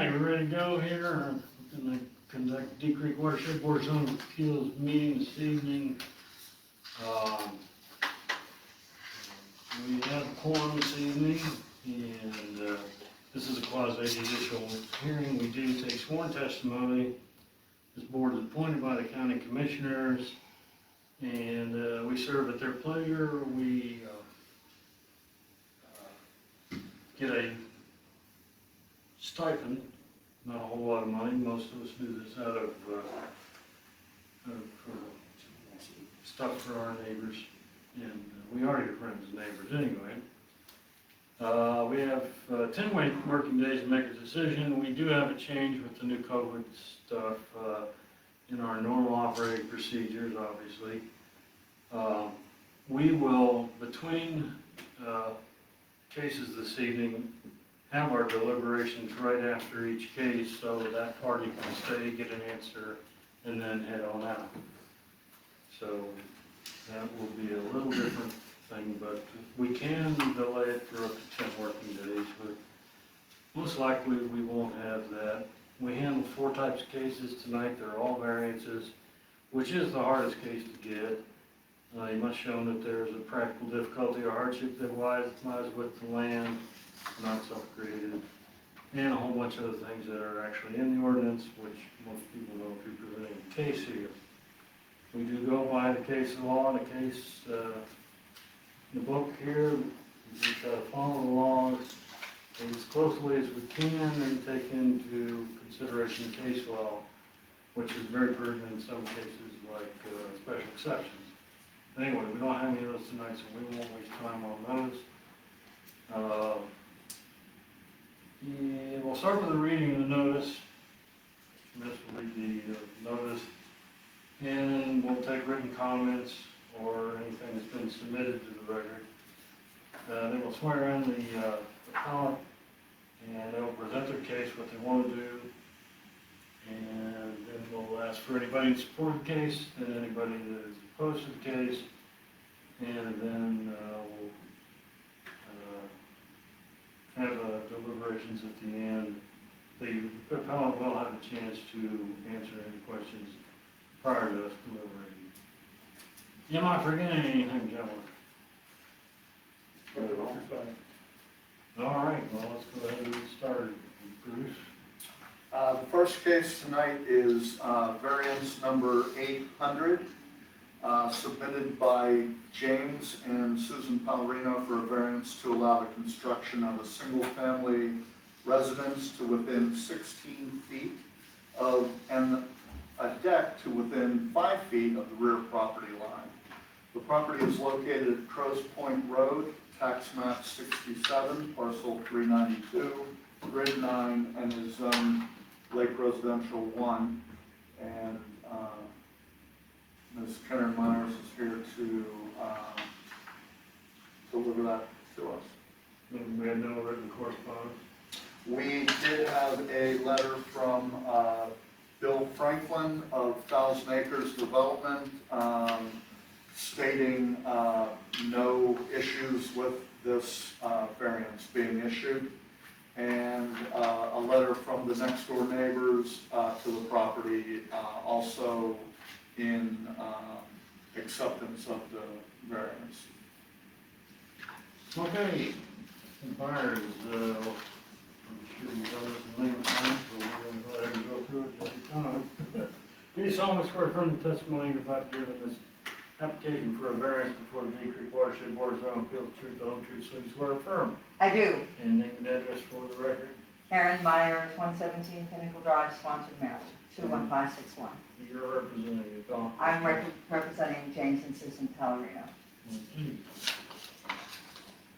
right, we're ready to go here. We're going to conduct Deep Creek Watershed Board of Zoning Appeals meeting this evening. We have a quorum this evening, and this is a quasi-judicial hearing. We do take sworn testimony. This board is appointed by the county commissioners, and we serve at their pleasure. We get a stipend, not a whole lot of money. Most of us do this out of stuff for our neighbors, and we are your friends and neighbors anyway. We have 10 working days to make a decision. We do have a change with the new COVID stuff in our normal operating procedures, obviously. We will, between cases this evening, have our deliberations right after each case so that party can stay, get an answer, and then head on out. So that will be a little different thing, but we can delay it for up to 10 working days, but most likely we won't have that. We handle 4 types of cases tonight. They're all variances, which is the hardest case to get. You must show that there's a practical difficulty or hardship that lies with the land, not self-created, and a whole bunch of other things that are actually in the ordinance, which most people know if you're presenting a case here. We do go by the case law and the case, the book here. We try to follow the laws as closely as we can and take into consideration case law, which is very pertinent in some cases, like special exceptions. Anyway, we don't have any of those tonight, so we won't waste time on those. Yeah, we'll start with the reading of the notice. This will read the notice, and we'll take written comments or anything that's been submitted to the record. They will swear in the appellant, and they'll present their case, what they want to do, and then we'll ask for anybody to support the case and anybody that is opposed to the case, and then we'll have deliberations at the end. The appellant will have a chance to answer any questions prior to us deliberating. Am I forgetting anything, gentlemen? All right, well, let's go ahead and get started. Bruce? The first case tonight is variance number 800, submitted by James and Susan Pallarino for a variance to allow the construction of a single-family residence to within 16 feet of, and a deck to within 5 feet of the rear property line. The property is located at Crows Point Road, tax map 67, parcel 392, grid 9, and is zoned Lake Residential 1. And Ms. Karen Myers is here to deliver that to us. We had no written correspondence. We did have a letter from Bill Franklin of Thousand Acres Development stating no issues with this variance being issued, and a letter from the next door neighbors to the property also in acceptance of the variance. Okay, Myers, I'm sure you've done this a million times, so we're going to go ahead and go through it every time. Do you solemnly swear affirm the testimony you're about to give in this application for a variance before the Deep Creek Watershed Board of Zoning Appeals, truth, the whole truth, so you swear affirm? I do. And name and address for the record? Karen Myers, 117 Pinnacle Drive, Swanson, Maryland, 21561. You're representing the doctor. I'm representing James and Susan Pallarino. Mm-hmm.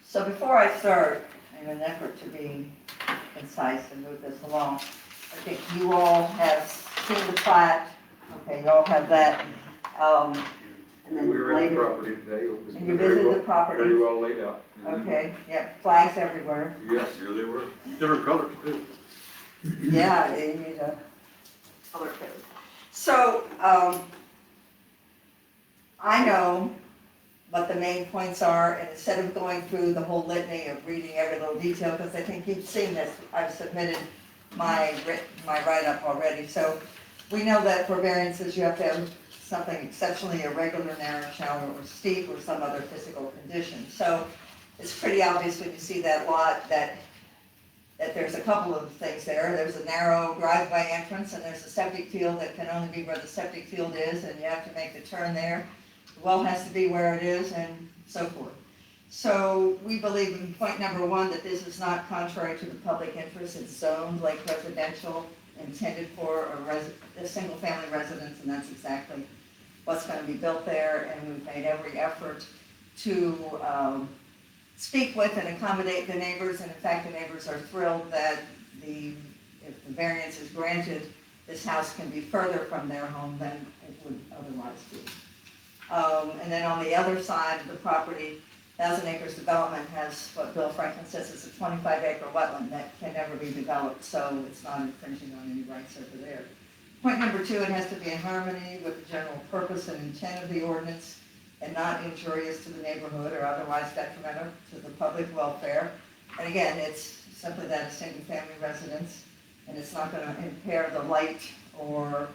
So before I start, in an effort to be concise and move this along, I think you all have seen the plat. Okay, you all have that. And then We were in the later, property today. It was and you visited the property. Very well laid out. Okay, yeah, flags everywhere. Yes, here they were. Different colors too. Yeah, they need a color code. So, I know what the main points are, and instead of going through the whole litany of reading every little detail, because I think you've seen this, I've submitted my write-up already. So we know that for variances, you have to have something exceptionally irregular, narrow, shallow, or steep, or some other physical condition. So it's pretty obvious when you see that lot that there's a couple of things there. There's a narrow driveway entrance, and there's a septic field that can only be where the septic field is, and you have to make the turn there. The well has to be where it is, and so forth. So we believe in point number one, that this is not contrary to the public interest. It's zoned like residential, intended for a single-family residence, and that's exactly what's going to be built there. And we've made every effort to speak with and accommodate the neighbors, and in fact, the neighbors are thrilled that if the variance is granted, this house can be further from their home than it would otherwise be. And then on the other side of the property, 1,000 Acres Development has what Bill Franklin says is a 25-acre wetland that can never be developed, so it's not infringing on any rights over there. Point number two, it has to be in harmony with the general purpose and intent of the ordinance, and not injurious to the neighborhood or otherwise detrimental to the public welfare. And again, it's simply that a single-family residence, and it's not going to impair the light or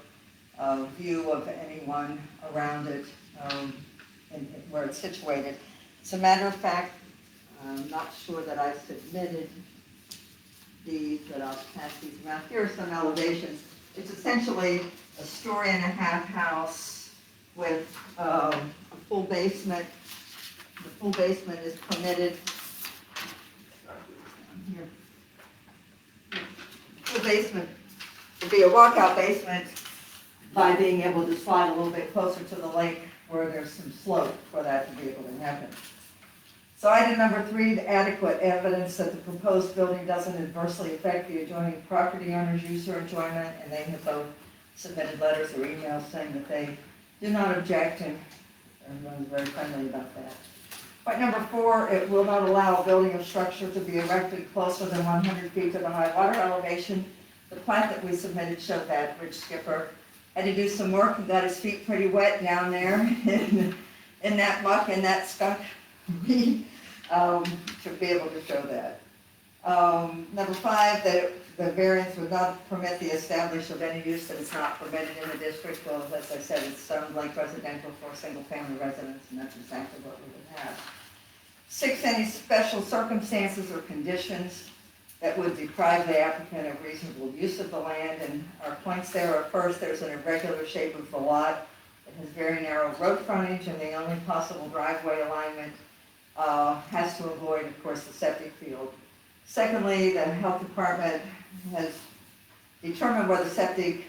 view of anyone around it where it's situated. As a matter of fact, I'm not sure that I submitted these, but I'll pass these around. Here are some elevations. It's essentially a 1.5-story house with a full basement. The full basement is permitted. Full basement would be a walkout basement by being able to slide a little bit closer to the lake where there's some slope for that to be able to happen. So item number 3, the adequate evidence that the proposed building doesn't adversely affect the adjoining property owner's use or enjoyment, and they have both submitted letters or emails saying that they do not object, and everyone's very friendly about that. Point number 4, it will not allow a building or structure to be erected closer than 100 feet to the high water elevation. The plat that we submitted showed that. Rich Skipper had to do some work and got his feet pretty wet down there in that muck and that skunk to be able to show that. Number 5, that the variance would not permit the establishment of any use that is not permitted in the district. Well, as I said, it's zoned like residential for a single-family residence, and that's exactly what we would have. 6, any special circumstances or conditions that would deprive the applicant of reasonable use of the land. And our points there are, first, there's an irregular shape of the lot. It has very narrow road frontage, and the only possible driveway alignment has to avoid, of course, the septic field. Secondly, the health department has determined where the septic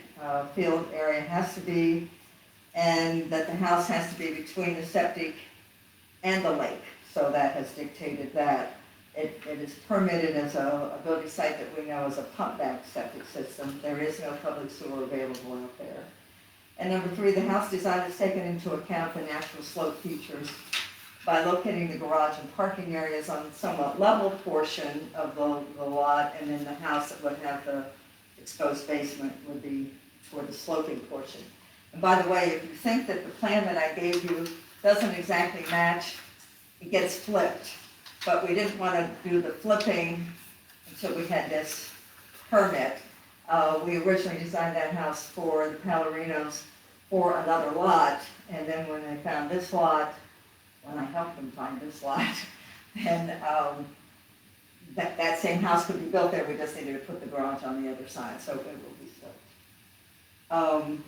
field area has to be, and that the house has to be between the septic and the lake. So that has dictated that. It is permitted as a building site that we know as a pump-back septic system. There is no public sewer available out there. And number 3, the house design has taken into account the natural slope features by locating the garage and parking areas on a somewhat level portion of the lot, and then the house that would have the exposed basement would be toward the sloping portion. And by the way, if you think that the plan that I gave you doesn't exactly match, it gets flipped. But we didn't want to do the flipping until we had this permit. We originally designed that house for the Pallarinos for another lot, and then when they found this lot, when I helped them find this lot, then that same house could be built there. We just needed to put the garage on the other side, so it will be flipped.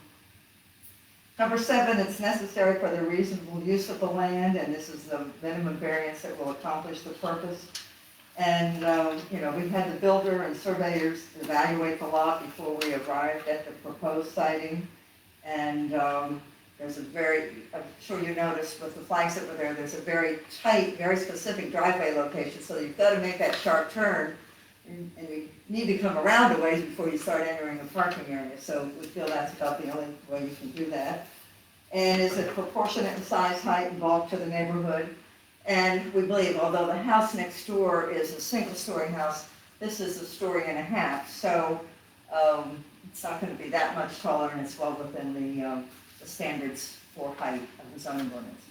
Number 7, it's necessary for the reasonable use of the land, and this is the minimum variance that will accomplish the purpose. And, we had the builder and surveyors evaluate the lot before we arrived at the proposed siting. And there's I'm sure you noticed with the flags that were there, there's a very tight, very specific driveway location. So you've got to make that sharp turn, and you need to come around a ways before you start entering a parking area. So we feel that's about the only way you can do that. And is it proportionate in size, height, and bulk to the neighborhood? And we believe, although the house next door is a single-story house, this is 1.5 stories. So it's not going to be that much taller, and it's well within the standards for height of the zoning ordinance.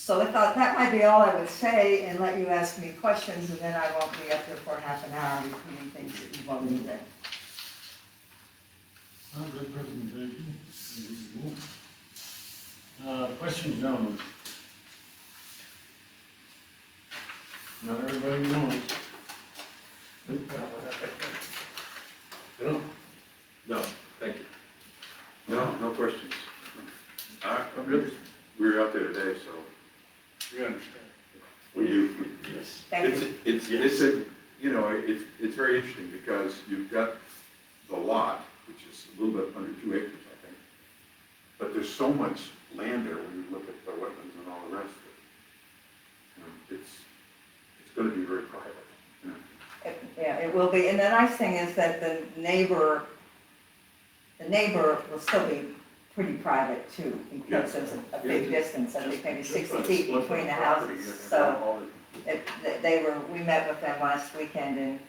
So I thought that might be all I would say and let you ask me questions, and then I won't be up here for half an hour repeating things that you won't need then. Good presentation. Questions, gentlemen? Not everybody knows. No, no, thank you. No, no questions. I'm good. We were out there today, so. We understand. We do. Yes. Thank you. It's a, you know, it's very interesting because you've got the lot, which is a little bit under 2 acres, I think. But there's so much land there when you look at the wetlands and all the rest of it. You know, it's gonna be very private, you know. Yeah, it will be, and the nice thing is that the neighbor will still be pretty private too, because there's a big distance, I think maybe 60 feet between the houses, so we met with them last weekend, and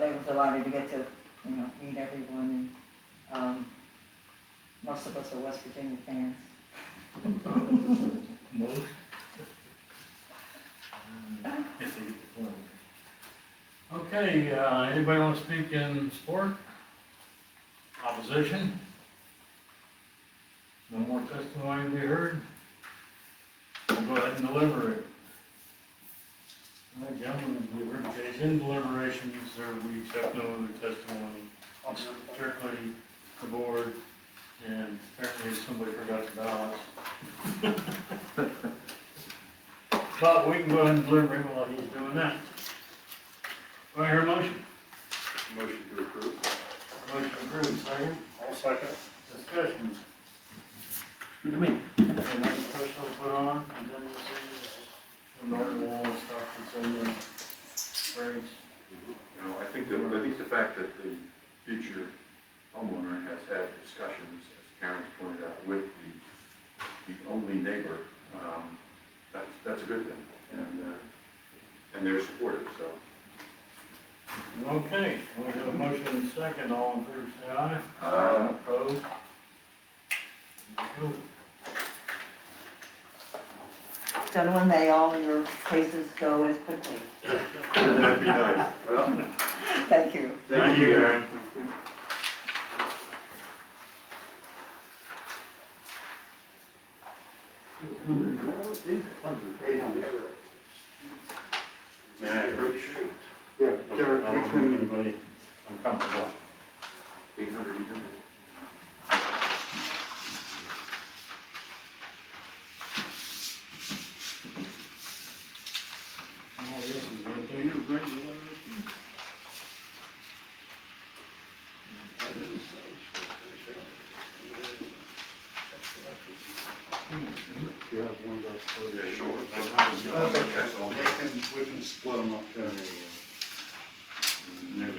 they were delighted to get to, you know, meet everyone, and most of us are West Virginia fans. Most? If they get the point. Okay, anybody want to speak in support? Opposition? No more testimony to be heard? We'll go ahead and deliberate. All right, gentlemen, we heard the case in deliberations, or we accept no other testimony. It's strictly the board, and apparently somebody forgot the ballots. But we can go ahead and deliberate while he's doing that. Do I hear a motion? Motion to approve. Motion approved, second. I'll second. Discussion. Excuse me. And then the first one put on, and then we'll see the normal wall and stuff that's in the variance. You know, I think the fact that the future homeowner has had discussions, as Karen's pointed out, with the only neighbor, that's a good thing, and they're supportive, so. Okay, we have a motion and second, all in favor, say aye. Aye. Opposed? Go. Gentlemen, may all your cases go as quickly. That'd be nice. Well, Thank you. Thank you, Aaron. Yeah, I don't think anybody uncomfortable. 800 even. Oh, this is right there. You're great, you love it. You have one of those. Yeah, sure. That's all. We can split them up there. There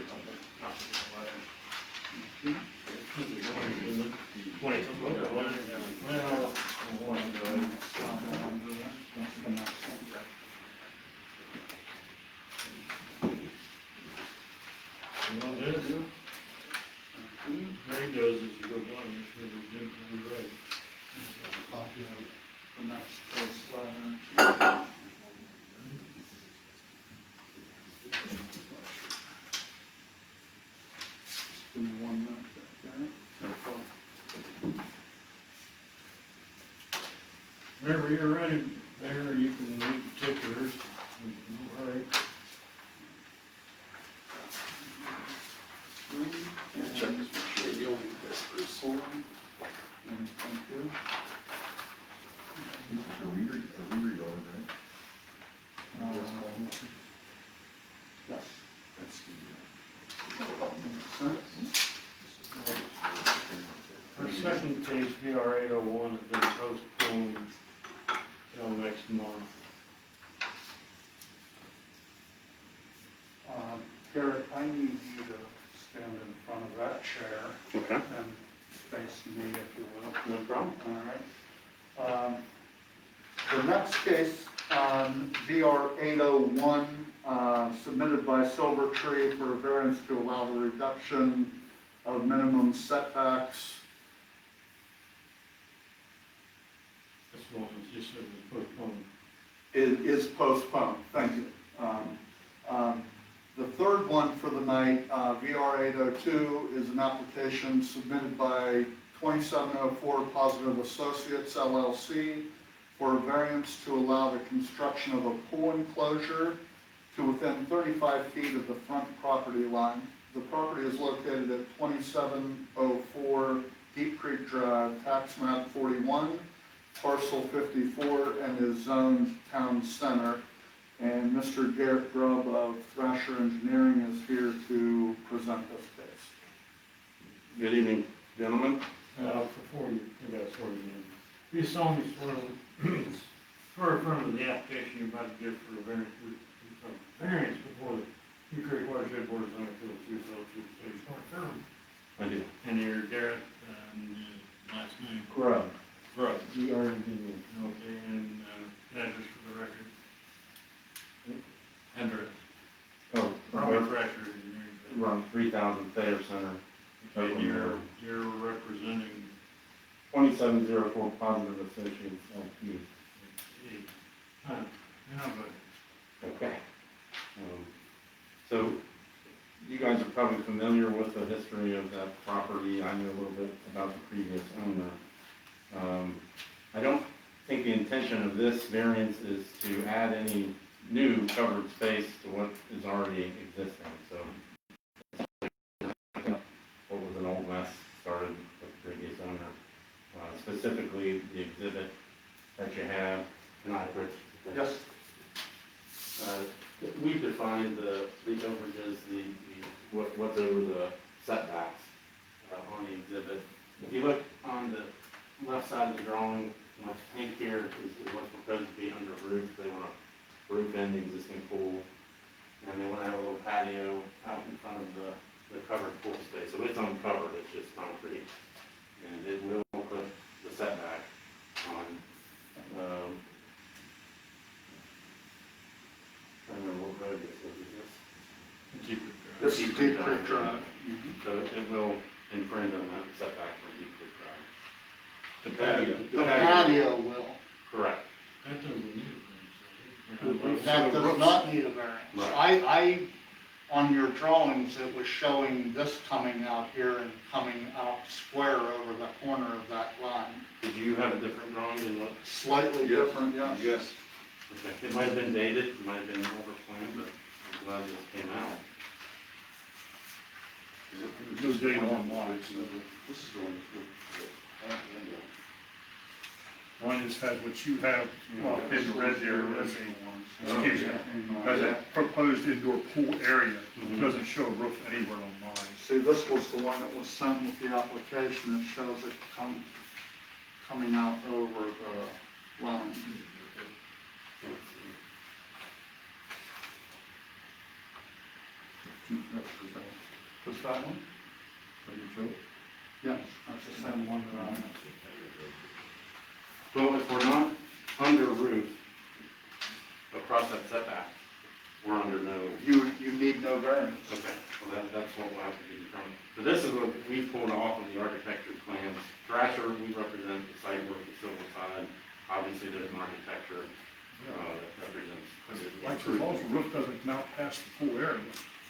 he goes as you go down, it's really good, really great. Give me 1 minute, okay? Whenever you're ready, there, you can read particulars. All right. Check this, make sure you'll need this for a sword. And thank you. Yes. That's Our second case, VR 801, has been postponed till next month. Garrett, I need you to stand in front of that chair. Okay. And face me, if you will. No problem. All right. The next case, VR 801, submitted by Silver Tree for a variance to allow the reduction of minimum setbacks. This one was just said it was postponed. is postponed, thank you. The third one for the night, VR 802, is an application submitted by 2704 Positive Associates LLC for a variance to allow the construction of a pool enclosure to within 35 feet of the front property line. The property is located at 2704 Deep Creek Drive, tax map 41, parcel 54, and is zoned town center. And Mr. Garrett Grubb of Thrasher Engineering is here to present this case. Good evening, gentlemen. Before you solemnly swear affirm the application you're about to give for a variance before the Cedar Watershed Board of Zoning Appeals 202, so you swear affirm. I do. And you're Garrett, last name? Grubb. Grubb. G-R-U-B-B. Okay, and address for the record? Address. Oh, Robert Thrasher Engineering. Run 3000 Thayer Center. And you're representing 2704 Positive Associates LP. Okay. So you guys are probably familiar with the history of that property. I know a little bit about the previous owner. I don't think the intention of this variance is to add any new covered space to what is already existing. So what was an old mess started with the previous owner. Specifically, the exhibit that you have. And I, Rich. Yes. We've defined the overages, what's over the setbacks on the exhibit. If you look on the left side of the drawing, my tank here is what's proposed to be under roof. They want to roof in the existing pool, and they want to have a little patio out in front of the covered pool space. So it's uncovered, it's just concrete, and it will put the setback on. I don't know what road this is. This is Deep Creek Drive. So it will infringe on that setback for Deep Creek Drive. The patio. The patio will. Correct. That doesn't need a That does not need a variance. Right. On your drawings, it was showing this coming out here and coming out square over the corner of that line. Did you have a different drawing than what? Slightly different, yes. Yes. Okay. It might have been dated, it might have been overplanned, but I'm glad this came out. No date online. This is the one. One just has what you have, well, in red there, excuse me, has a proposed indoor pool area, doesn't show a roof anywhere on mine. See, this was the one that was sent with the application. It shows it coming out over the line. Was that one? Yes, that's the same one that I have. Well, if we're not under roof across that setback, we're under no. You need no variance. Okay, well that's what will have to be determined. So this is what we pulled off of the architecture plans. Thrasher, we represent the site work, the civil side. Obviously, there's an architecture that represents. Like, as long as the roof doesn't come out past the pool area.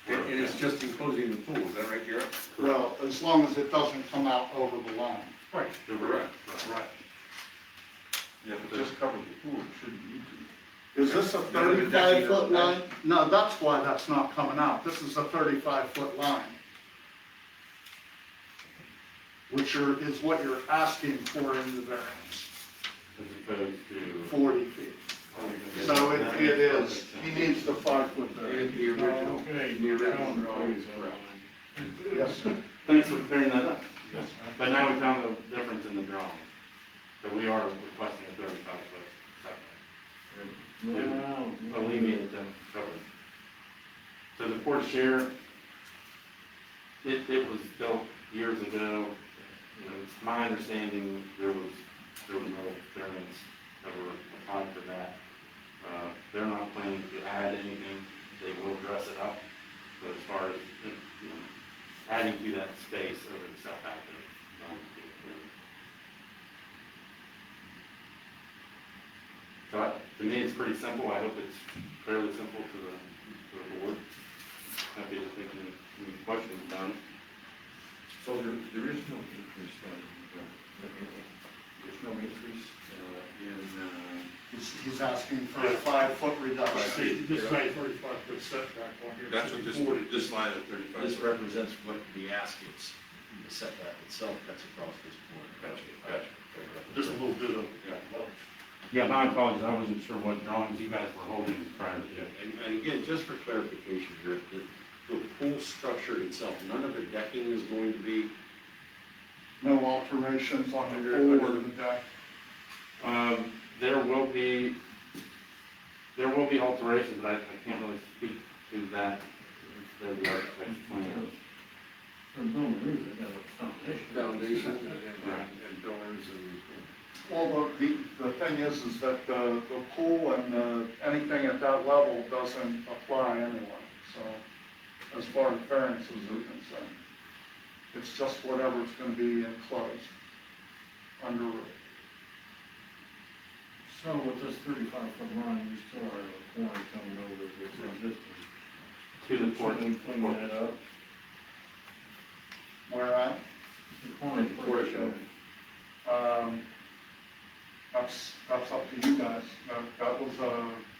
And it's just enclosing the pool, is that right, Garrett? Well, as long as it doesn't come out over the line. Right. Correct. Right. Yeah, but just cover the pool, it shouldn't need to. Is this a 35-foot line? No, that's why that's not coming out. This is a 35-foot line. Which is what you're asking for in the variance, As opposed to. 40 feet. So it is, he needs the 5-foot variance. The original. Okay. The original Down. drawing is correct. Yes, sir. Thanks for clearing that up. But now we found the difference in the drawing. So we are requesting a 35-foot setback. Wow. Alleviate the coverage. So the porch share, it was built years ago. You know, it's my understanding there was no variance ever applied for that. They're not planning to add anything. They will dress it up. But as far as, you know, adding to that space over the setback, so To me, it's pretty simple, I hope it's fairly simple to the board. Happy to take any questions done. So there is no increase then, there's no increase He's asking for a 5-foot reduction. This say 35-foot setback on here. that's what this line of 35. This represents what the ask is, the setback itself cuts across this board. Gotcha. Just a little bit of, Yeah, my apologies, I wasn't sure what drawings you guys were holding prior to it. And again, just for clarification here, the pool structure itself, none of the decking is going to be, No alterations on the pool or the deck. There will be alterations, but I can't really speak to that. They're the architect's plans. From no reason, they have a foundation. foundation and doors and. Well, the thing is that the pool and anything at that level doesn't apply anyway, so as far as variances are concerned. It's just whatever's gonna be enclosed under roof. So with this 35-foot line, we still have a corner coming over this existing. To the port. Shouldn't we clean that up? Where at? The corner. Watershed. That's up to you guys. That was,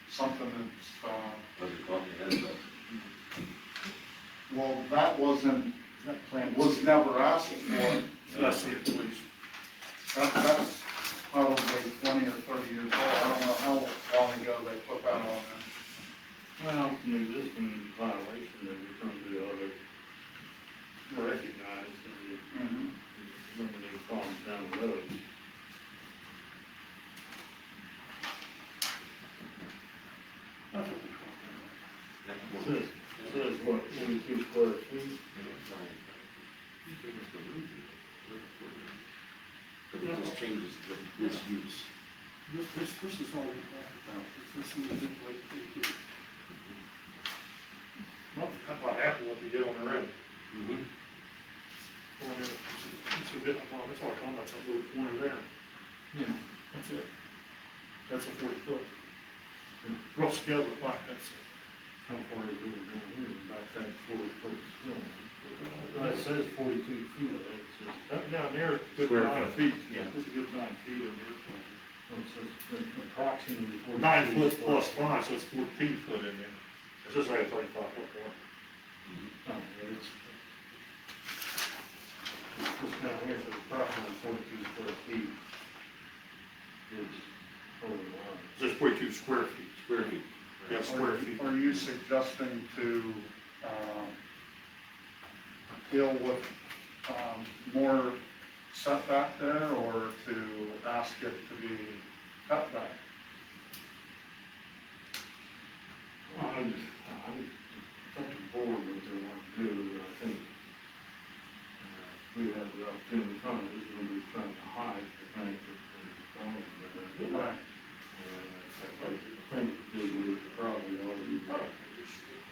something well, that was never asked for. let's see it, please. That's probably 20 or 30 years old. I don't know how long ago they put that on there. Well, an existing violation that we come to the other recognized and limiting farms down the road. That's what we're talking about. It says what, 42 square feet? But it just changes this use. This is all we talked about. This is the way to do it. Well, I'm not happy with the deal on the road. Well, it's a bit, well, that's all I'm talking about, that little corner there. Yeah. That's it. That's a 40-foot. Rough scale of the block, that's it. How far is it down here, about that 40-foot still? It says 42 feet, it's just, That down there, good Square 9 foot. feet. Yeah. It's a good 9 feet in there. so it says approximately 42. 9 foot plus 5, so it's 14 foot in there. It's just like a 35-foot one. Oh, yeah, it's just down here, so approximately 42 square feet is over the line. Just 42 square feet. Square feet. Yeah, square feet. Are you suggesting to deal with more setback there, or to ask it to be cut back? Well, I'm thinking forward what they want to do, I think we have the opportunity in front of us, when we're trying to hide the fact that there's a problem there. Right. I think that we probably already,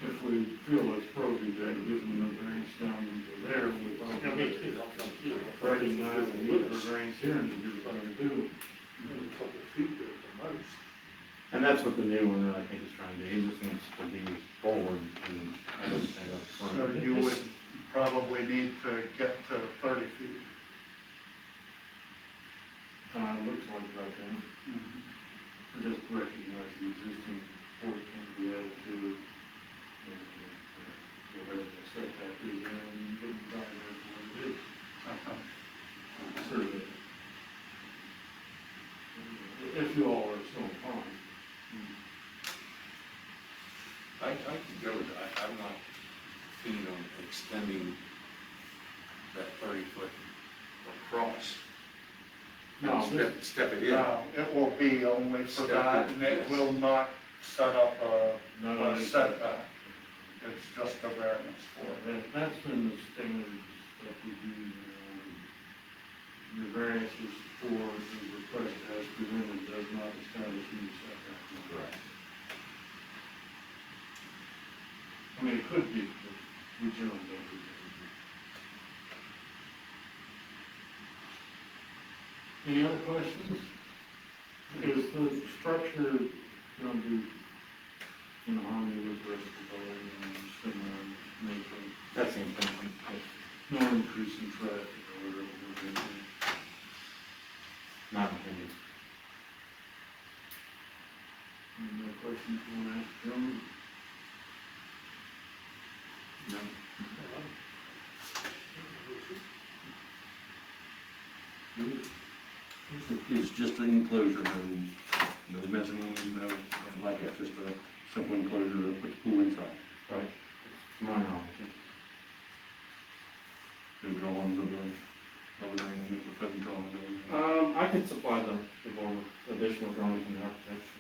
if we feel it's appropriate, then give them the variance down into there, we Yeah, me too. recognize the need for variance here and to do what we do. A couple of feet there at the most. And that's what the new one, I think, is trying to do, he just wants to be forward and everything up front. So you would probably need to get to 30 feet. Looks like that then. Just recognize the existing portion to be able to, whatever the setback is, and get the diagram for what it is. Survey. If you all are so inclined. I can go with that. I'm not keen on extending that 30-foot across. No, Step it in. No, it will be only for that, and it will not set up a setback. It's just a variance for it. That's been the standard stuff we do. Your variances for the request as presented does not establish any setback. Correct. I mean, it could be, but we generally don't do that. Any other questions? Is the structure Don't do, you know, harmony with the rest of the building and similar nature. That seems something. No increase in traffic or whatever we're doing. Not opinion. Any more questions you want to ask, gentlemen? No. It's just an enclosure, no mezzanine, no, nothing like that, just a simple enclosure to put the pool inside. Right. To my knowledge. No drawings of anything, the present drawings. I could supply the board with additional drawings and architecture,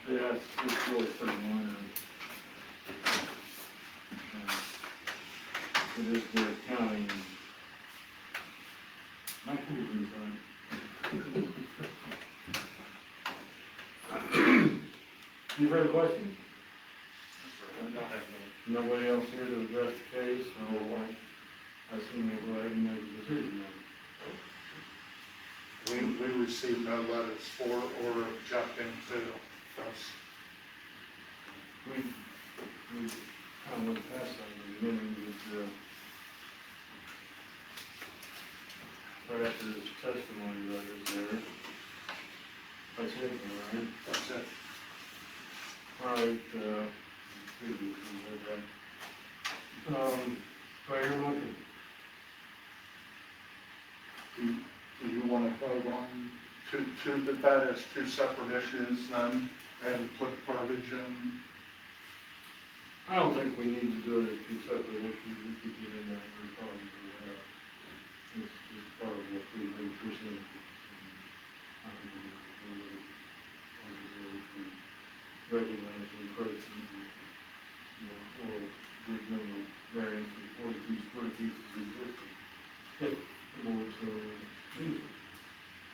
Yeah, it's really pretty minor. It is the county. My pool's inside. Any further questions? Nobody else here to address the case, so I assume we'll go ahead and make a decision then. We received no letters for or objecting to this. We kind of went past that in the beginning with, right after his testimony letters there. That's it, all right? That's it. All right, Claire, motion. Do you want to vote on that as two separate issues then, and put verbiage in? I don't think we need to do it as two separate issues, we could get in that very probably do that. It's part of what we've been presenting. Recognize and approach, you know, or give them a variance of 42 square feet is existing. If the board so chooses,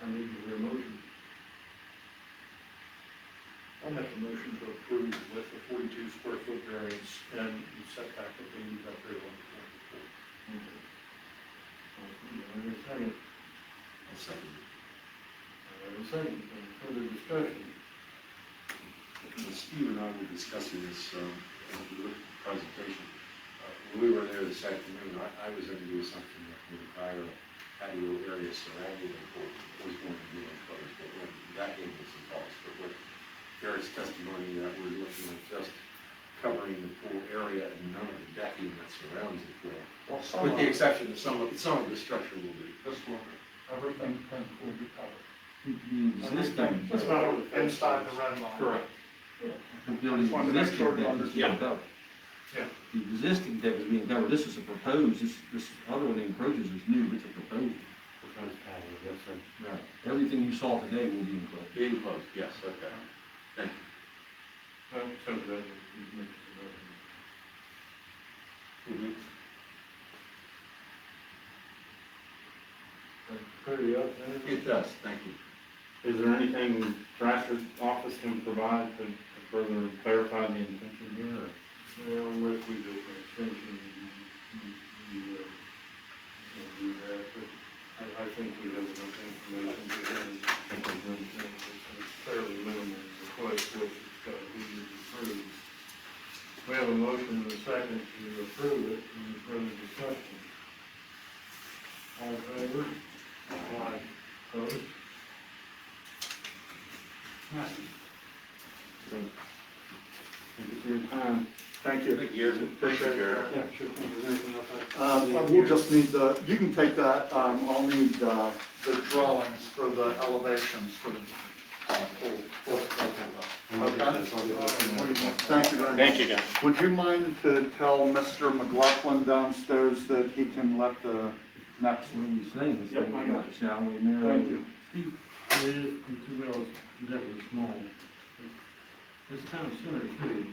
I need to hear a motion. I'll make a motion to approve with the 42 square foot variance and the setback that we got there on the floor. Okay. Second. I'll second it. Second, any further discussion? Steve and I were discussing this, in the presentation. When we were there this afternoon, I was under the assumption that the entire patio area surrounding the pool was going to be enclosed, but when that gave us some pause. But with Garrett's testimony that we're looking at just covering the pool area and none of the decking that surrounds the pool, with the exception of some of the structure will be. This one, everything will be covered. The existing. That's not Inside the red line. Correct. The building Just wanted to make existing sure you deck is being understand. covered. Yeah. The existing deck is being covered, this is a proposed, this other one that encroaches is new, it's a proposed. proposed patio, yes, sir. Right. Everything you saw today will be enclosed. Being closed, yes, okay. Thank you. Well, so that is mixed Clear up then? It does, thank you. Is there anything Thrasher's office can provide to further clarify the intention here, or? Well, unless we do an extension, we do that, but I think we have enough information to then, it's fairly minimal, request which is got to be approved. We have a motion and a second to approve it, any further discussion? All in favor? Aye. Opposed? Thank you for your time. Thank you. Thank you. Appreciate it. Yeah, sure. Is there anything else We'll just need you can take that, I'll need, the drawings for the elevations for the, pool. Okay? Thank you very much. Thank you, guys. Would you mind to tell Mr. McLaughlin downstairs that he can let the next What are you saying? Yep, I got it. Shall we now? Thank you. Steve, It is, it's well, that was small. It's kind of centered too.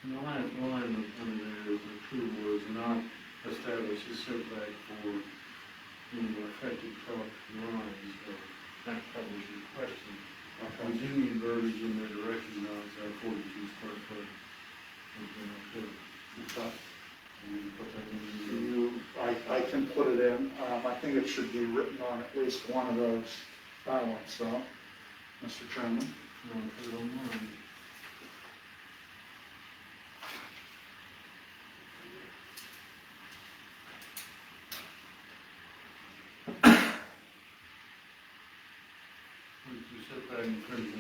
And the last line under there, the approval was not establish a setback for any affected property lines, so that covers your question. We do need verbiage in there to recognize that 42 square foot has been approved. I can put it in, I think it should be written on at least one of those ballots, though, Mr. Chairman. You sit back and print it.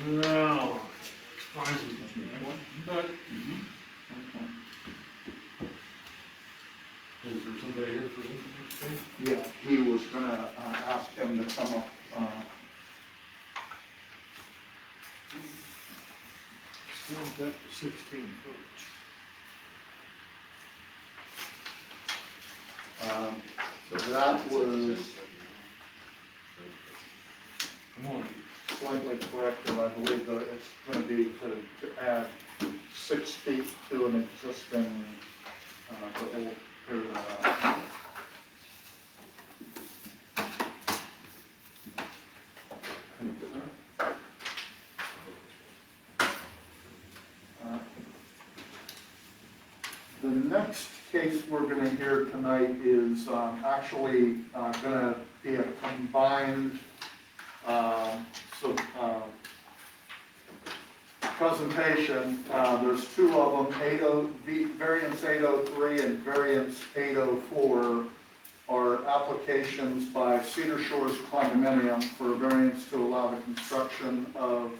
No. Is there somebody here for this? Yeah, he was gonna ask him to come up. Still got the 16 foot. That was Come on. slightly corrected, I believe that it's gonna be to add 6 feet to an existing, the whole period of that. The next case we're gonna hear tonight is actually gonna be a combined presentation. There's two of them, Variance 803 and Variance 804 are applications by Cedar Shores Condominium for a variance to allow the construction of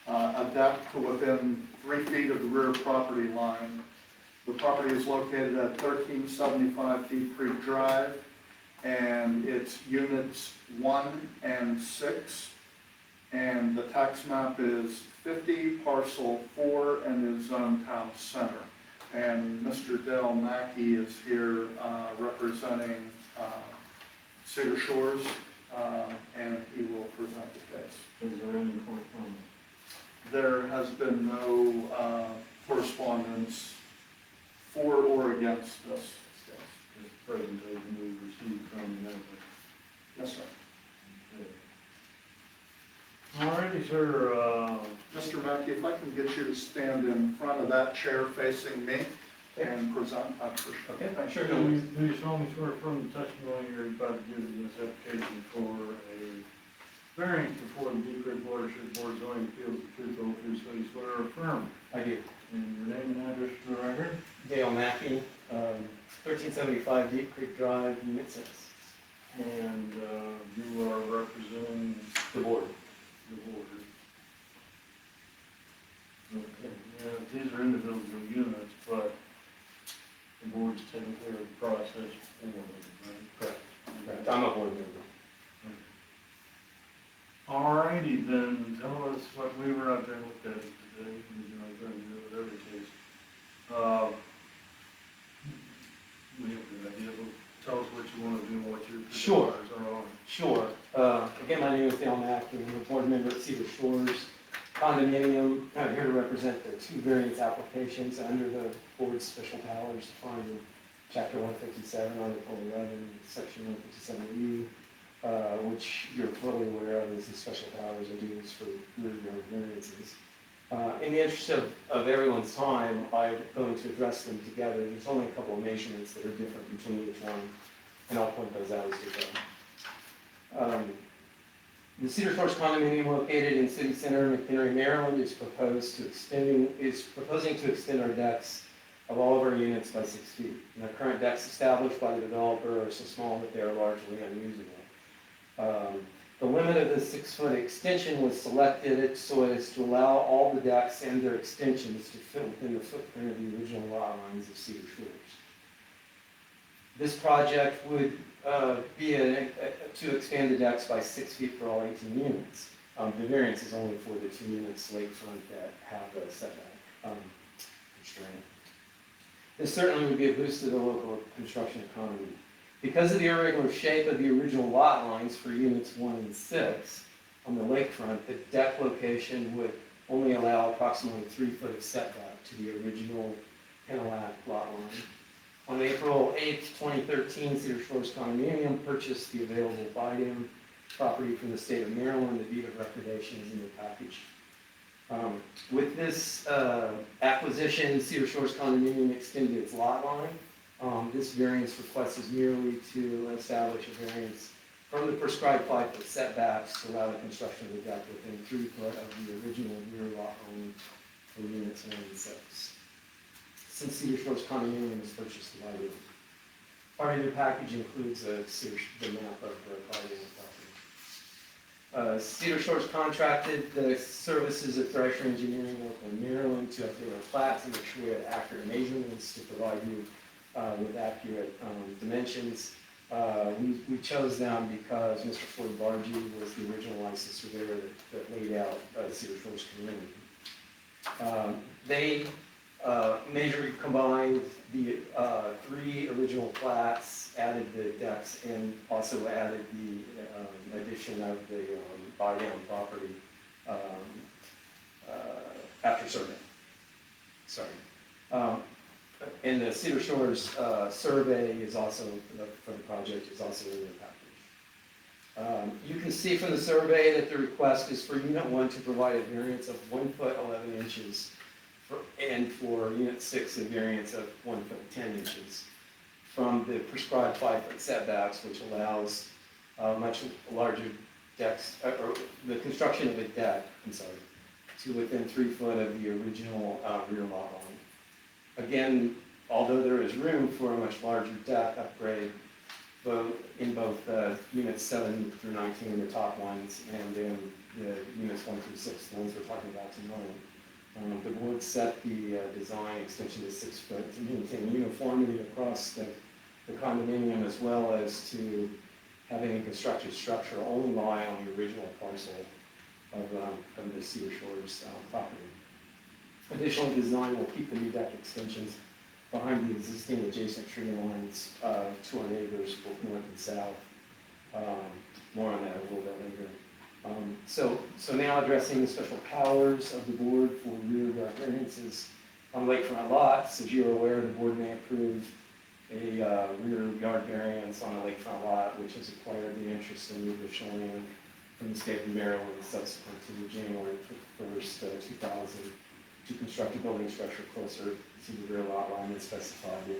a deck to within 3 feet of the rear property line. The property is located at 1375 Deep Creek Drive, and it's units 1 and 6. And the tax map is 50, parcel 4, and is zone town center. And Mr. Dale Mackey is here representing Cedar Shores, and he will present the case. Is there any correspondence? There has been no correspondence for or against this. This presentation we received from them. Yes, sir. Alrighty, sir, Mr. Mackey, if I can get you to stand in front of that chair facing me and present, I appreciate it. Okay, Thank sure. you. do you solemnly swear from the testimony you're about to give in this application for a variance before the Deep Creek Watershed Board zoning appeals the truth, the whole truth, so you swear or affirm? I do. And your name and address for the record? Dale Mackey, 1375 Deep Creek Drive, Unit 6. And you are representing The board. the board. Okay, yeah, these are individual units, but the board's taking care of the process for them, right? Correct. I'm a board member. Alrighty then, tell us what we were out there and looked at it today, and you know, trying to do with every case. We have a good idea, but tell us what you want to do, what your Sure. desires are on. Sure. Again, my name is Dale Mackey. I'm a board member at Cedar Shores Condominium. I'm here to represent the two variance applications under the board's special powers defined in Chapter 157, Article 11, Section 157E, which you're fully aware of as the special powers are used for rear yard variances. In the interest of everyone's time, I'm going to address them together. There's only a couple of measurements that are different between each one, and I'll point those out as we go. The Cedar Shores condominium located in City Center, McHenry, Maryland, is proposing to extend our decks of all of our units by 6 feet. And the current decks established by the developer are so small that they are largely unusable. The limit of the 6-foot extension was selected so as to allow all the decks and their extensions to fit within the footprint of the original lot lines of Cedar Shores. This project would be to expand the decks by 6 feet for all 18 units. The variance is only for the 2 units lakefront that have the setback constraint. This certainly would be a boost to the local construction economy. Because of the irregular shape of the original lot lines for units 1 and 6 on the lakefront, the deck location would only allow approximately 3 foot of setback to the original Penelak lot line. On April 8th, 2013, Cedar Shores Condominium purchased the available buy-in property from the state of Maryland. The deed of recordation is in your package. With this acquisition, Cedar Shores Condominium extended its lot line. This variance request is merely to establish a variance from the prescribed 5-foot setbacks to allow the construction of the deck within 3 foot of the original rear lot line for units 1 and 6. Since Cedar Shores Condominium has purchased the buy-in. Part of the package includes the map of the buy-in property. Cedar Shores contracted the services of Thrasher Engineering local in Maryland to update our plats and make sure we have accurate measurements to provide you with accurate dimensions. We chose them because Mr. Floyd Bargee was the original licensed surveyor that laid out Cedar Shores community. They combined the 3 original plats, added the decks, and also added the addition of the buy-down property after survey. Sorry. And the Cedar Shores survey is also, for the project, is also in your package. You can see from the survey that the request is for Unit 1 to provide a variance of 1 foot 11 inches, and for Unit 6 a variance of 1 foot 10 inches from the prescribed 5-foot setbacks, which allows much larger decks, or the construction of a deck, to within 3 foot of the original rear lot line. Again, although there is room for a much larger deck upgrade, in both units 7 through 19, the top ones, and then the units 1 through 6, the ones we're talking about tonight. The board set the design extension to 6 foot to maintain uniformity across the condominium, as well as to having a constructed structure only lie on the original parcel of the Cedar Shores property. Additional design will keep the new deck extensions behind the existing adjacent tree lines to our neighbors, both north and south. More on that a little bit later. So now addressing the special powers of the board for rear yard variances on lakefront lots. As you're aware, the board may approve a rear yard variance on a lakefront lot, which has acquired the interest in the additional land from the state of Maryland subsequent to January 1st, 2000, to construct a building structure closer to the rear lot line as specified in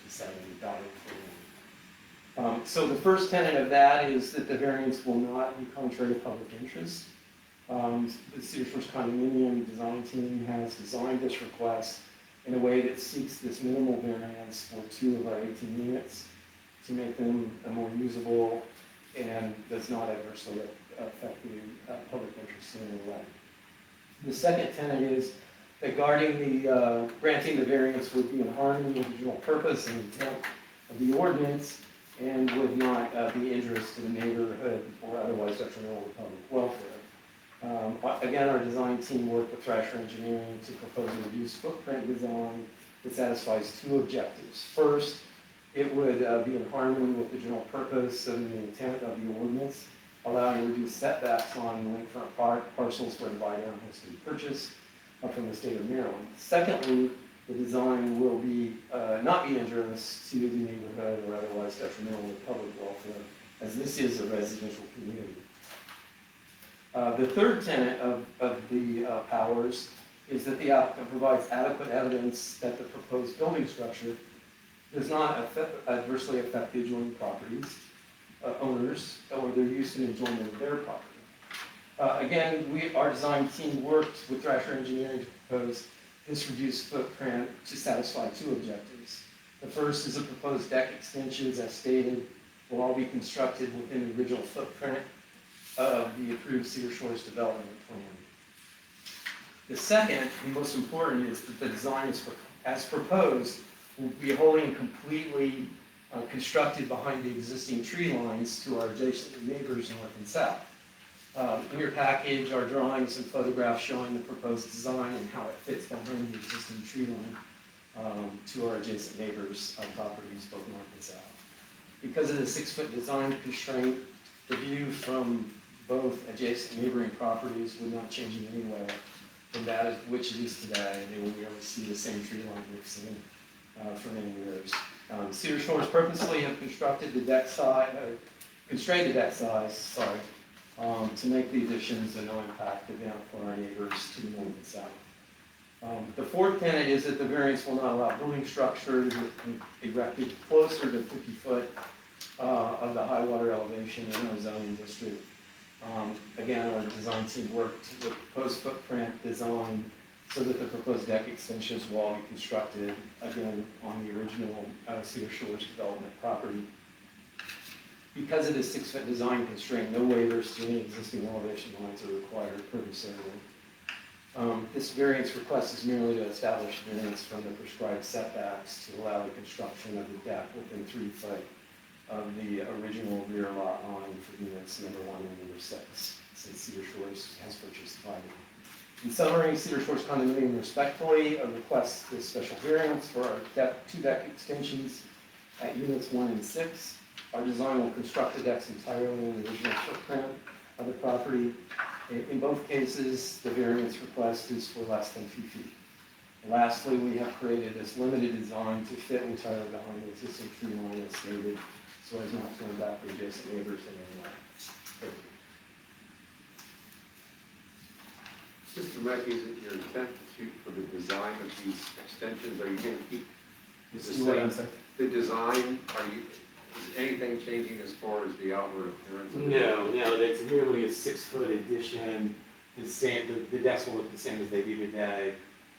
157.4. So the first tenet of that is that the variance will not be contrary to public interest. The Cedar Shores Condominium design team has designed this request in a way that seeks this minimal variance for 2 of our 18 units to make them more usable and does not adversely affect the public interest in any way. The second tenet is that granting the variance would be in harmony with the general purpose and intent of the ordinance and would not be injurious to the neighborhood or otherwise detrimental to public welfare. Again, our design team worked with Thrasher Engineering to propose a reduced footprint design that satisfies 2 objectives. First, it would be in harmony with the general purpose and the intent of the ordinance, allowing reduced setbacks on lakefront parcels where the buy-down has to be purchased from the state of Maryland. Secondly, the design will not be injurious to the neighborhood or otherwise detrimental to public welfare, as this is a residential community. The third tenet of the powers is that the applicant provides adequate evidence that the proposed building structure does not adversely affect the adjoining properties, owners, or their use and enjoyment of their property. Again, our design team worked with Thrasher Engineering to propose this reduced footprint to satisfy 2 objectives. The first is the proposed deck extensions, as stated, will all be constructed within the original footprint of the approved Cedar Shores development plan. The second, and most important, is that the design as proposed will be wholly and completely constructed behind the existing tree lines to our adjacent neighbors north and south. In your package are drawings and photographs showing the proposed design and how it fits behind the existing tree line to our adjacent neighbors' properties, both north and south. Because of the 6-foot design constraint, the view from both adjacent neighboring properties would not change in any way from that which it is today. They will be able to see the same tree line we've seen for many years. Cedar Shores purposely have constructed the deck size, constrained the deck size, to make the additions a no impact event for our neighbors to the north and south. The fourth tenet is that the variance will not allow building structures erected closer to 50 foot of the high water elevation in our zoning district. Again, our design team worked with proposed footprint design so that the proposed deck extensions will all be constructed, again, on the original Cedar Shores development property. Because it is 6-foot design constraint, no waivers to any existing elevation lines are required per the survey. This variance request is merely to establish variance from the prescribed setbacks to allow the construction of the deck within 3 foot of the original rear lot line for units number 1 and number 6, since Cedar Shores has purchased the property. In summary, Cedar Shores Condominium respectfully requests this special variance for our 2 deck extensions at units 1 and 6. Our design will construct the decks entirely in the original footprint of the property. In both cases, the variance request is for less than 2 feet. Lastly, we have created this limited design to fit entirely behind the existing tree line as stated, so as not to impact the adjacent neighbors in any way. Mr. Mackey, is it your intent to, for the design of these extensions, are you going to keep the same? The design, is anything changing as far as the outward appearance? No, that's merely a 6-foot addition. The decks will look the same as they do today.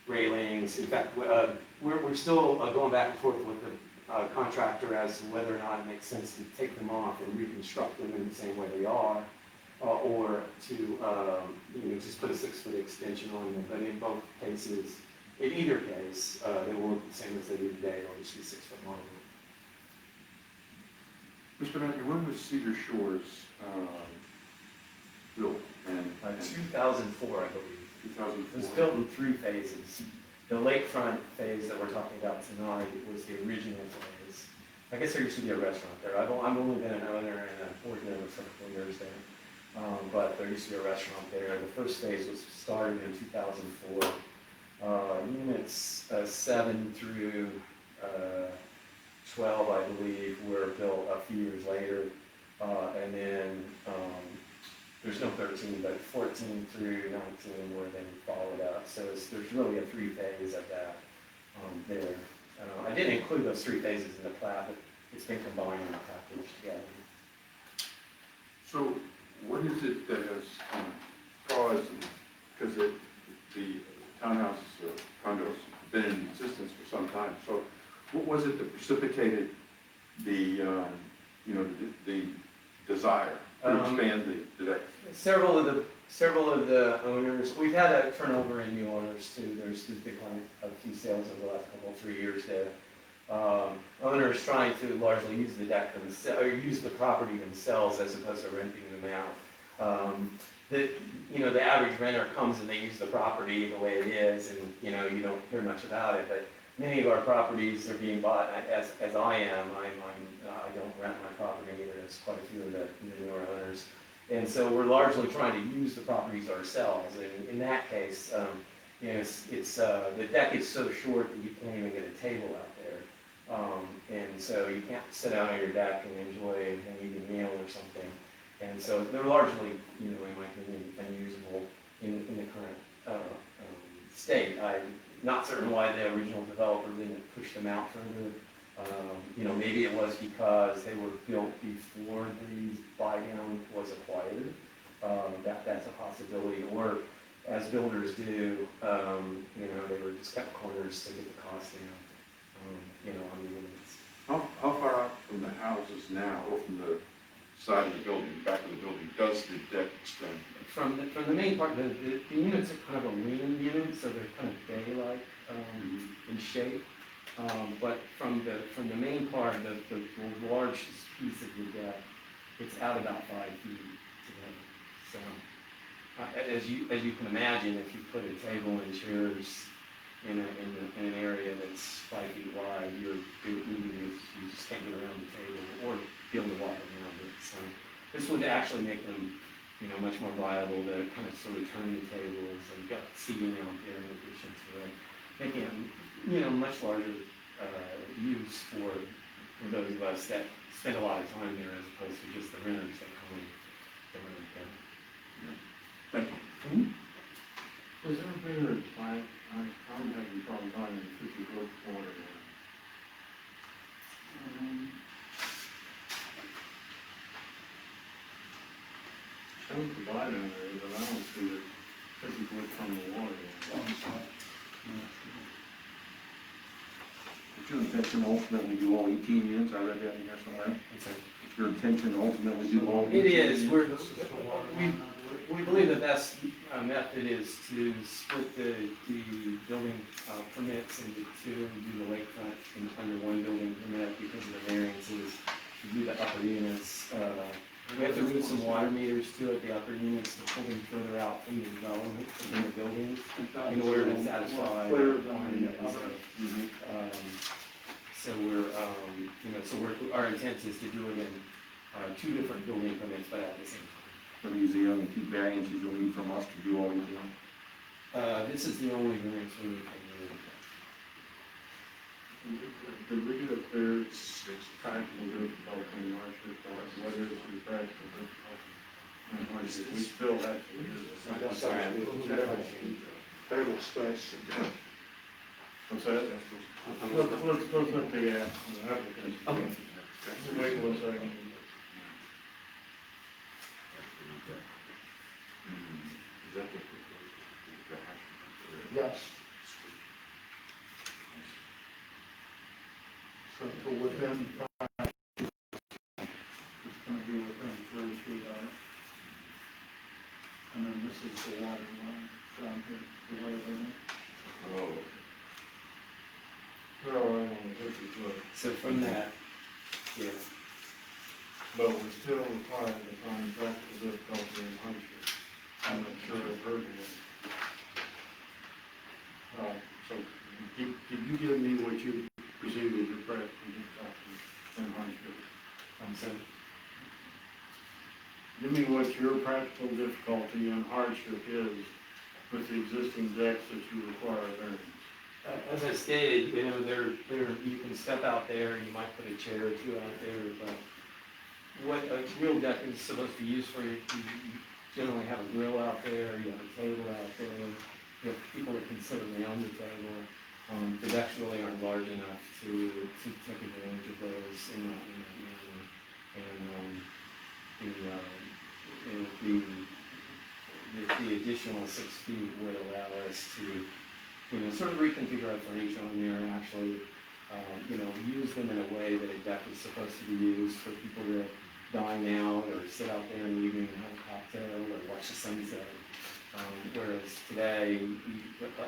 Railings, in fact, we're still going back and forth with the contractor as to whether or not it makes sense to take them off and reconstruct them in the same way they are, or to just put a 6-foot extension on them. But in both cases, in either case, they will look the same as they do today. They'll just be 6-foot long. Mr. Mackey, when was Cedar Shores built? And 2004, I believe. 2004? It was built in 3 phases. The lakefront phase that we're talking about tonight was the original phase. I guess there used to be a restaurant there. I've only been an owner and a board member for a couple of years there. But there used to be a restaurant there. The first phase was started in 2004. Units 7 through 12, I believe, were built a few years later. And then there's no 13, but 14 through 19 were then followed up. So there's really a 3-phase of that there. I didn't include those 3 phases in the plat, but it's been combined and packaged together. So what is it that has caused, because the townhouses, condos, have been in existence for some time, so what was it that precipitated the desire to expand the deck? Several of the owners, we've had a turnover in new owners too. There's been a few sales over the last 3 years there. Owners trying to largely use the deck themselves, or use the property themselves as opposed to renting them out. The average renter comes and they use the property the way it is, and you don't hear much about it. But many of our properties are being bought as I am. I don't rent my property either. There's quite a few of the newer owners, and so we're largely trying to use the properties ourselves. And in that case, the deck is so short that you can't even get a table out there, and so you can't sit out on your deck and enjoy and eat a meal or something. And so they're largely, in my opinion, unusable in the current state. I'm not certain why the original developer didn't push them out further. Maybe it was because they were built before the buy-down was acquired. That's a possibility. Or, as builders do, they were just cut corners to get the cost down, on the units. How far out from the houses now, or from the side of the building, back of the building, does the deck extend? From the main part, the units are kind of a wing unit, so they're kind of bay-like in shape. But from the main part, the largest piece of the deck, it's out about 5 feet together. So, as you can imagine, if you put a table and chairs in an area that's 5 feet wide, you just can't get around the table or be able to walk around it. So this would actually make them, much more viable to kind of sort of turn the tables and got seating out there in addition to it, making it, much larger use for those of us that spend a lot of time there as opposed to just the renters that come in. to rent there. Thank you. Was there a bigger plant, I'm having trouble finding the 50-foot corner now. Shows the light in there, but I don't see the 50-foot from the water. It's your intention to ultimately do all 18 units, I read that in here somewhere. It's your intention to ultimately do all 18 It is, units? we believe the best method is to split the building permits into two and do the lakefront under one building permit because of the variances. To do the upper units, we have to move some water meters to it, the upper units, to pull them further out from the development, from the buildings, in order to satisfy the requirements. So our intent is to do it in two different building permits, but at the same time. So these are the only two variances you'll need from us to do all 18? This is the only variance we need from you. Did we get a clear, practical difficulty in hardship, what is the practical difficulty? in hardship? We still have to. I'm sorry, Table space. What's that? Let's look the applicant. Okay. Wait 1 second. Yes. So within, It's gonna be within 30 feet of it. And then this is the water line down here, the way they. Oh. Well, I don't know, this is what, So from that, yeah, but we still require to find practical difficulty in hardship. I'm not sure I've heard of it. So, could you give me what you perceive as your practical difficulty in hardship? I'm sorry. Give me what your practical difficulty and hardship is with the existing decks that you require variance. As I stated, you can step out there, you might put a chair or two out there, but what a real deck is supposed to be used for, you generally have a grill out there, you have a table out there, you have people that can sit around the table. The decks really aren't large enough to take advantage of those in that manner. The additional 6 feet would allow us to sort of reconfigure our furniture on there and actually, use them in a way that a deck is supposed to be used for people to dine out or sit out there in the evening and have a cocktail or watch the sunset. Whereas today,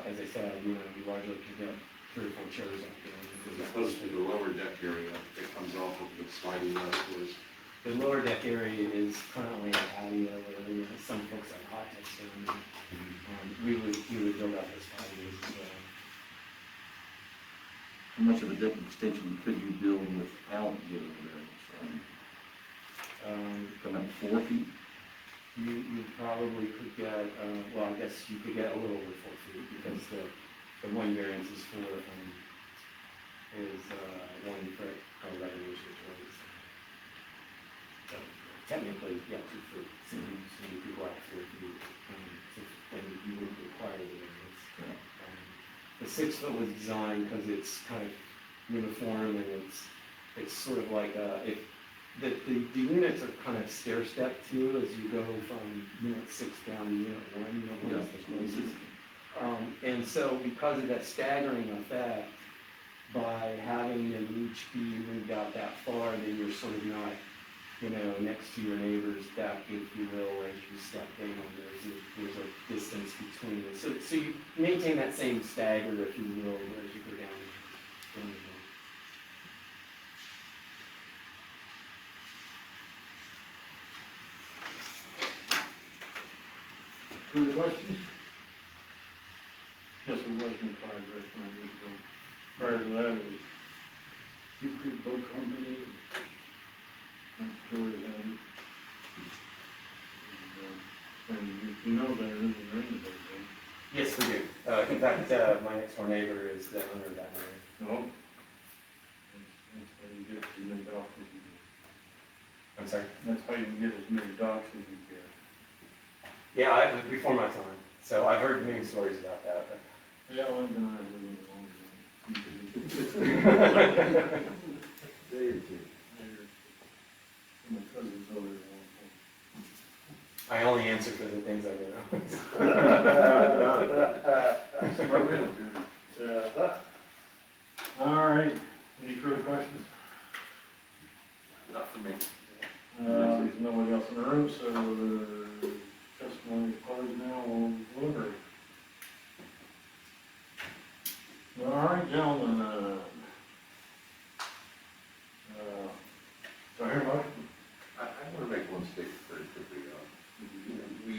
as I said, you largely can get 3 or 4 chairs out there. As opposed to the lower deck area that comes off of the sliding doors. The lower deck area is currently a patio where some folks have hot tubs down there. We would build out those patios as well. How much of a deck extension could you build without getting variance? Come up 4 feet? You probably could get, I guess you could get a little over 4 feet because the one variance is for, 1 foot of regulation. So technically, yeah, 2 feet, so you could go out 4 feet, and you wouldn't require the variance. The 6 foot was designed because it's kind of uniform and it's sort of like, the units are kind of stair step too as you go from unit 6 down to unit 1, one of the closest. And so because of that staggering effect, by having them each be moved out that far, then you're sort of not, next to your neighbor's deck, if you will, as you step down, there's a distance between it. So you maintain that same stagger, if you will, as you go down the hill. Further questions? Yes, there was no fire director on this bill. Prior to that, it was you could boat company. That's George had it. And you know there isn't any boat, Yes, we do. In fact, my next door neighbor is the owner of that area. no? many docks as you I'm sorry? can. That's how you can get as many docks as you can. Yeah, before my time. So I've heard many stories about that. Yeah, well, I've been on it a long time. Day or two. My cousin's over there one I only answer for the things I know. All right, any further questions? Not for me. There's nobody else in the room, so the testimony is closed now on delivery. All right, gentlemen, do I hear a motion? I want to make one statement very quickly. We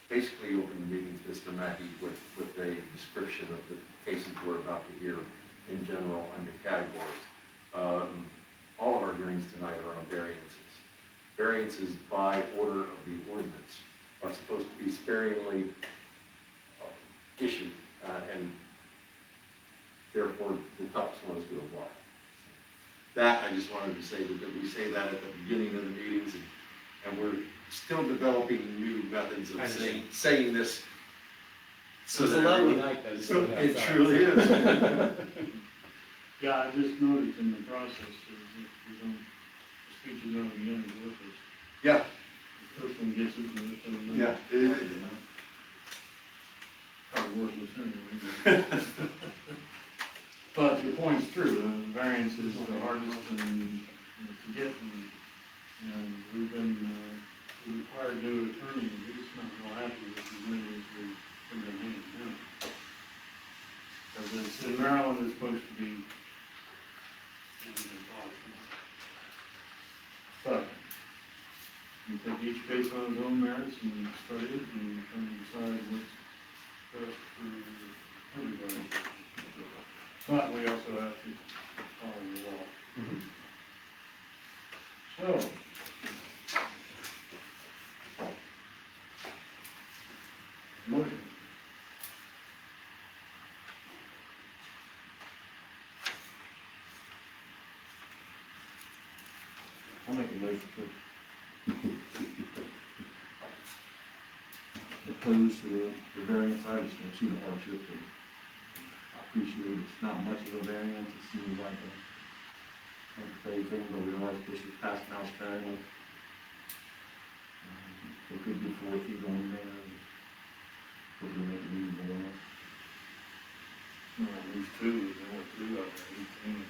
basically opened the meeting, Mr. Mackey, with a description of the cases we're about to hear in general under categories. All of our hearings tonight are on variances. Variances by order of the ordinance are supposed to be sparingly issued, and therefore the toughest ones to apply. That, I just wanted to say that we say that at the beginning of the meetings, and we're still developing new methods of saying this. So it's a lovely night though. So it truly is. Yeah, I just noticed in the process, the speech is on the end with us. Yeah, The first one gets it, and this one. yeah. Probably worthless anyway. But your point's true, the variance is the hardest and to get, and we've been, required new attorney, and he's not real happy with as many as we've been handing down. Because it's in Maryland, it's supposed to be. But you take each case on its own merits and study it and decide what's best for everybody. But we also have to follow the law. So. Motion. I'll make a motion to oppose to the variance. I just don't see the hardship. I appreciate it's not much of a variance. It seems like a fair thing, but we don't have to push it past house patio. It could be 4 feet on there. Hopefully make it even more. These two, there were 2 out there, 18.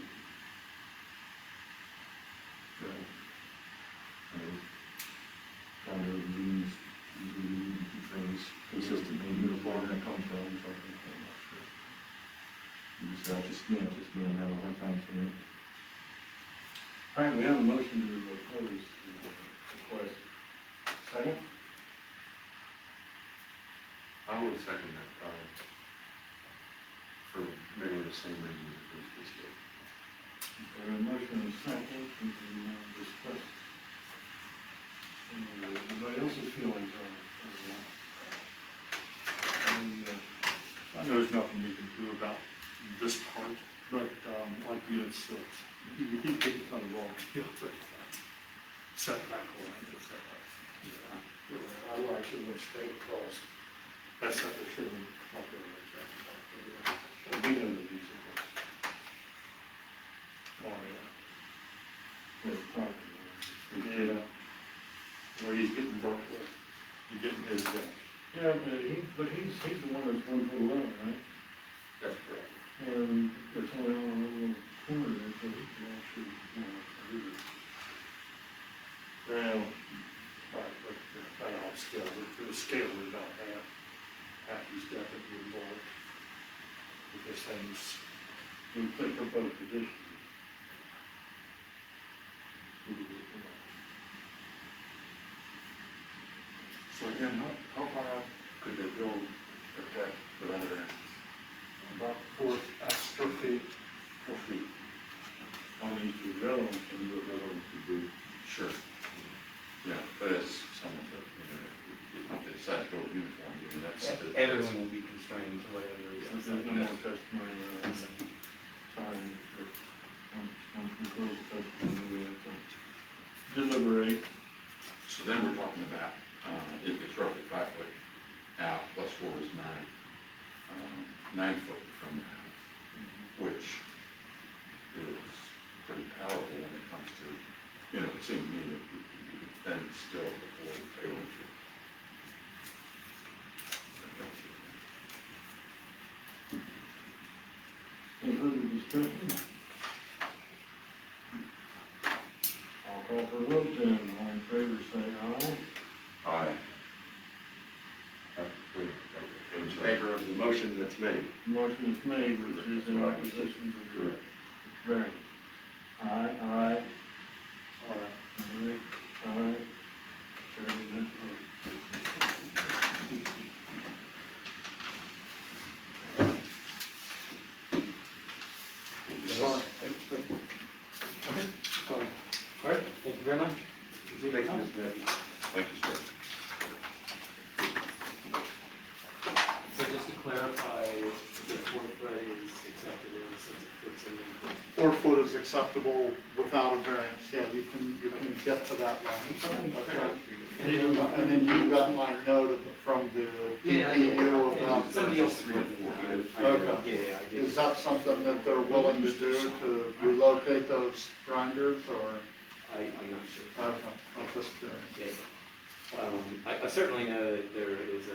Trying to use things consistently, uniform that comes from, something, I'm not sure. Just being have a hard time seeing it. All right, we have a motion to oppose the request. Second? I would second that, for many of the same reasons that Bruce just gave. We have a motion and a second, we can discuss. Anybody else's feelings on it? I know there's nothing you can do about this part, but, like you had said, you keep getting kind of wrong, you know, but setback or anything, setback. Yeah, I like it when state calls, that's not the thing, not the right. We know the reason. Oh, yeah. We're talking. Yeah. Where he's getting work with, you're getting his, Yeah, but he's the one that's 1 foot 11, right? That's correct. And it's only on a little corner there, so he can actually, do it. well, right, but, I don't know, scale, the scale is about half he's got to be involved. Because things, We put proposed addition. So again, how far out could they build a deck with other variances? about 4 extra feet. 4 feet. Only to the other one can do it. The other one could be, sure. Yeah, but as someone said, if they decide to go with uniform, that's. Everyone will be constrained to whatever There's reason. no more testimony, time. once we close the testimony, we have to deliberate. So then we're talking about, it's roughly 5 foot out, plus 4 is 9 foot from that, which is pretty powerful when it comes to, it seems to me that you could then still afford to pay what Any further discussion? I'll call for a vote then, all in favor say aye. Aye. In favor of the motion that's made. Motion is made, which is in opposition to the variance. Aye, aye. Aye. Aye. Carried unanimously. All right, thank you very much. Thank you, sir. So just to clarify, the 4 foot is accepted in the sense it fits in the 4 foot is acceptable without a variance, yeah, you can get to that line. And then you got my note from the DPU about. Somebody else. Okay. Is that something that they're willing to do, to relocate those grinders, or? I'm not sure. Okay, I'm just curious. Yeah. I certainly know that there's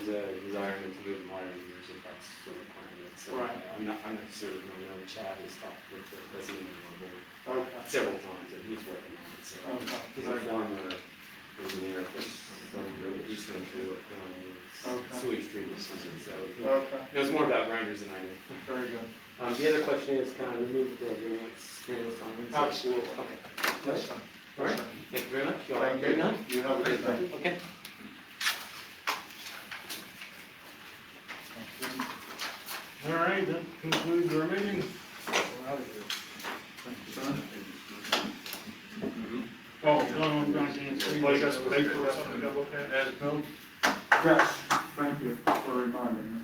a desire to move the water meters if that's the requirement. So Right. I'm not certain. I know Chad has talked with the president of the board Okay. several times, and he's working on it. So he's a former engineer from East Ventura, sewage treatment system. So he Okay, knows more about grinders than I do. very good. The other question is, can I remove the variance on? Absolutely. Okay. Yes, sir. All right. Thank you very much. You all have a Thank great you. night. You have a good night. Okay. All right, that concludes our meeting. We're out of here. Thank you, son. Oh, no, I'm not saying. Well, you got some paper or something to look at? As built. Yes, thank you for reminding me.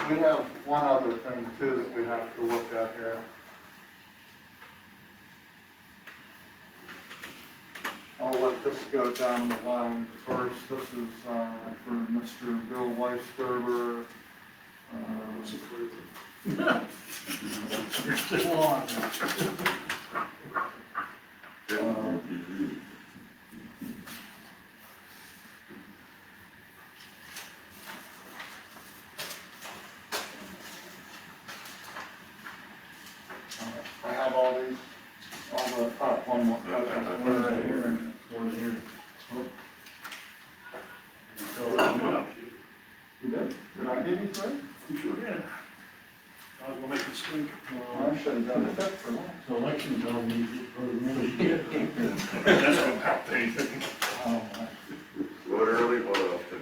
We have one other thing too that we have to look at here. I'll let this go down the line first. This is for Mr. Bill Weisgerber. You're still on. I have all these, one more. One right here, one here. You did? Did I give you three? You sure did. I was gonna make it squeak. I should have done it for that. So election's on you for a minute. That's not about anything. Oh, my. Vote early, vote often.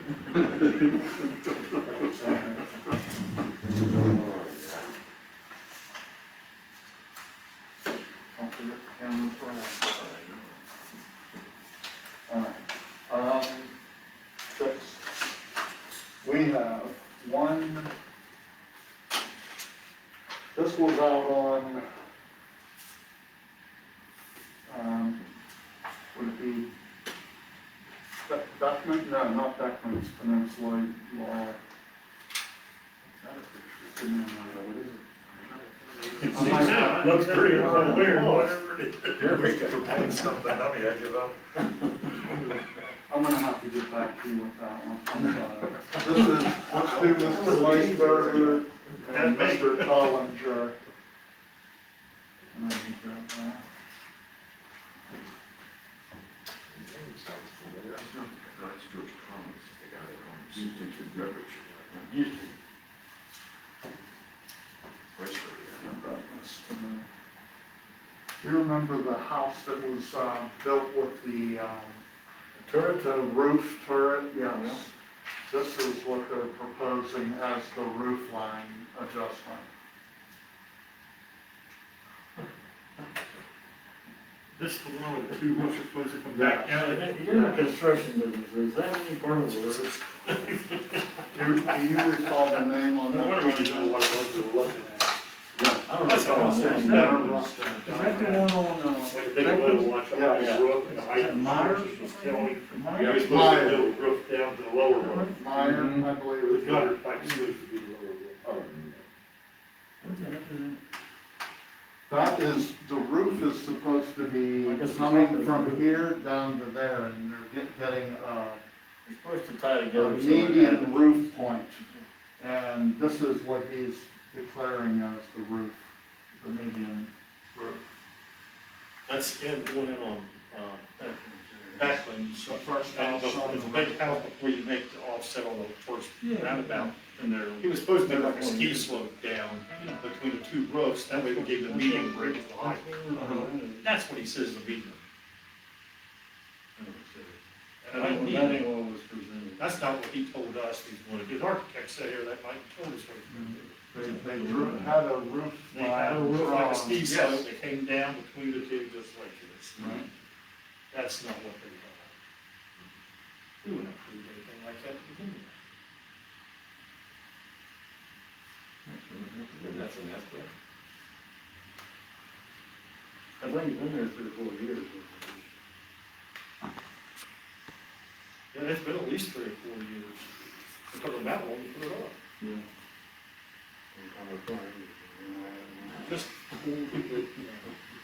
Don't forget the camera for All right. Six. We have one. This was out on, would it be Beckman? No, not Beckman, it's Peninsula Law. Looks pretty weird, whatever it is. Here we go. Putting something on me, I give up. I'm gonna have to get back to you with that one. I'm sorry. This is, let's do Mr. Weisberger and Mr. Collinger. And then you grab that. That's George Thomas, the guy that owns Institute Beverage. Used to. You remember the house that was built with the turret, the roof turret? Yes. This is what they're proposing as the roof line adjustment. This is the one with the two what's supposed to come back. Yeah, you're in the construction business, is that any part of the work? Do you recall the name on I wonder that? what it was we were looking at. I don't That's all I'm saying. Is that the one on, Like a big little one, Yeah, the yeah. roof, and the height of the Myers? Myers was telling. Myers? He was supposed to build the roof down to the lower roof. Meyer, I believe The it gutter is. pipe was supposed to be the lower roof. Oh. That is, the roof is supposed to be coming from here down to there, and they're getting, It's supposed to tie a together. so it median happens. roof point. And this is what he's declaring as the roof, the median roof. That's in, the one in on, Backland, so first house, it's a big house before you make the offset on the first roundabout. And they're. He was supposed to make like a ski slope down between the two roofs, that way we gave the median rate of the height. That's what he says the median. And That ain't what was presented. that's not what he told us he wanted to do. The architect said here that might have told us what he wanted to do. They had a roof. They had a roof like a ski Yes. slope that came down between the two just like this. Right. That's not what they thought. We wouldn't approve anything like that to begin with. That's an estimate. I think it's been there 3 or 4 years. Yeah, it's been at least 3 or 4 years. Because of that one, we put it up. Yeah. Just,